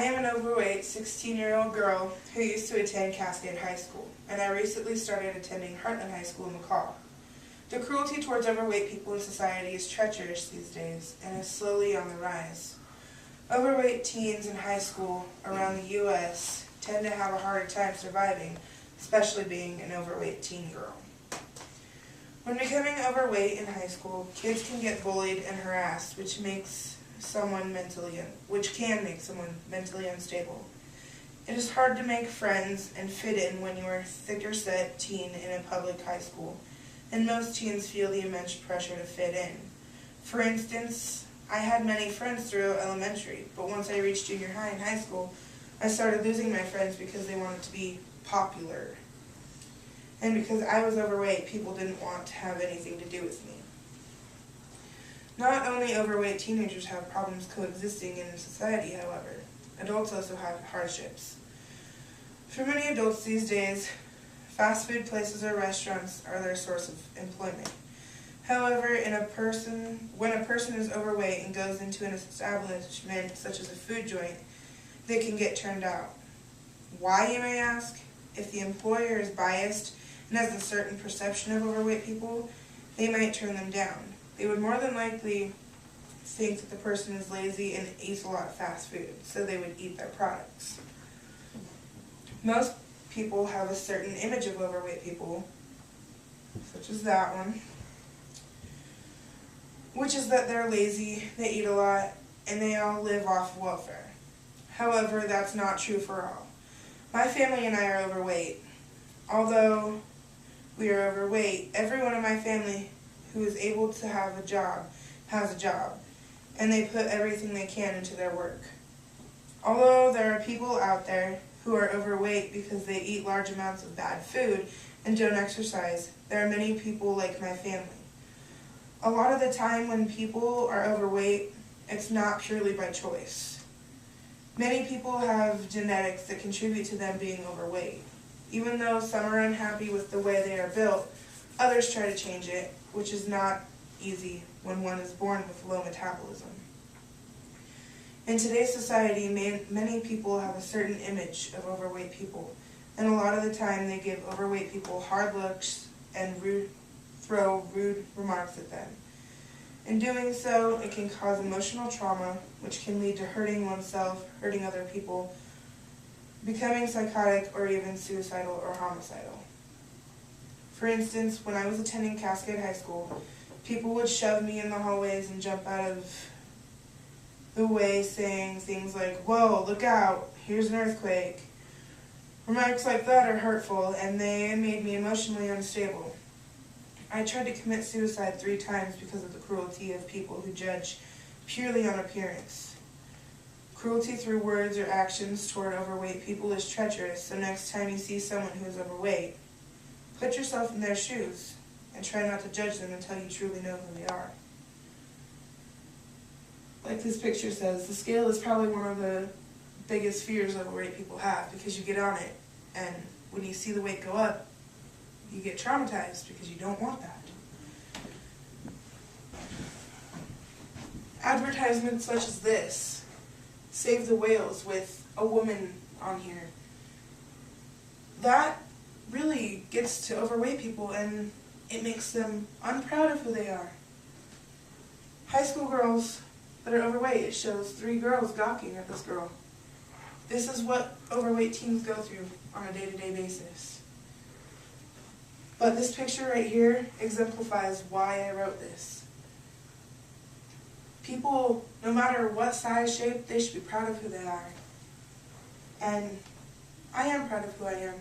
am an overweight 16-year-old girl who used to attend Cascade High School, and I recently started attending Heartland High School in McCall. The cruelty towards overweight people in society is treacherous these days and is slowly on the rise. Overweight teens in high school around the U.S. tend to have a harder time surviving, especially being an overweight teen girl. When becoming overweight in high school, kids can get bullied and harassed, which can make someone mentally unstable. It is hard to make friends and fit in when you are a thicker-set teen in a public high school, and most teens feel the immense pressure to fit in. For instance, I had many friends throughout elementary, but once I reached junior high and high school, I started losing my friends because they wanted to be popular. And because I was overweight, people didn't want to have anything to do with me. Not only overweight teenagers have problems coexisting in society, however, adults also have hardships. For many adults these days, fast food places or restaurants are their source of employment. However, when a person is overweight and goes into an establishment such as a food joint, they can get turned out. Why, you may ask? If the employer is biased and has a certain perception of overweight people, they might turn them down. They would more than likely think that the person is lazy and eats a lot of fast food, so they would eat their products. Most people have a certain image of overweight people, such as that one, which is that they're lazy, they eat a lot, and they all live off welfare. However, that's not true for all. My family and I are overweight. Although we are overweight, everyone in my family who is able to have a job has a job, and they put everything they can into their work. Although there are people out there who are overweight because they eat large amounts of bad food and don't exercise, there are many people like my family. A lot of the time when people are overweight, it's not purely by choice. Many people have genetics that contribute to them being overweight. Even though some are unhappy with the way they are built, others try to change it, which is not easy when one is born with low metabolism. In today's society, many people have a certain image of overweight people, and a lot of the time they give overweight people hard looks and throw rude remarks at them. In doing so, it can cause emotional trauma, which can lead to hurting oneself, hurting other people, becoming psychotic, or even suicidal or homicidal. For instance, when I was attending Cascade High School, people would shove me in the hallways and jump out of the way saying things like, "Whoa, look out, here's an earthquake." Remarks like that are hurtful, and they made me emotionally unstable. I tried to commit suicide 3 times because of the cruelty of people who judge purely on appearance. Cruelty through words or actions toward overweight people is treacherous, so next time you see someone who is overweight, put yourself in their shoes and try not to judge them until you truly know who they are. Like this picture says, the scale is probably one of the biggest fears overweight people have, because you get on it, and when you see the weight go up, you get traumatized because you don't want that. Advertisements such as this, Save the Whales, with a woman on here, that really gets to overweight people, and it makes them unproud of who they are. High school girls that are overweight, it shows 3 girls gawking at this girl. This is what overweight teens go through on a day-to-day basis. But this picture right here exemplifies why I wrote this. People, no matter what size, shape, they should be proud of who they are. And I am proud of who I am.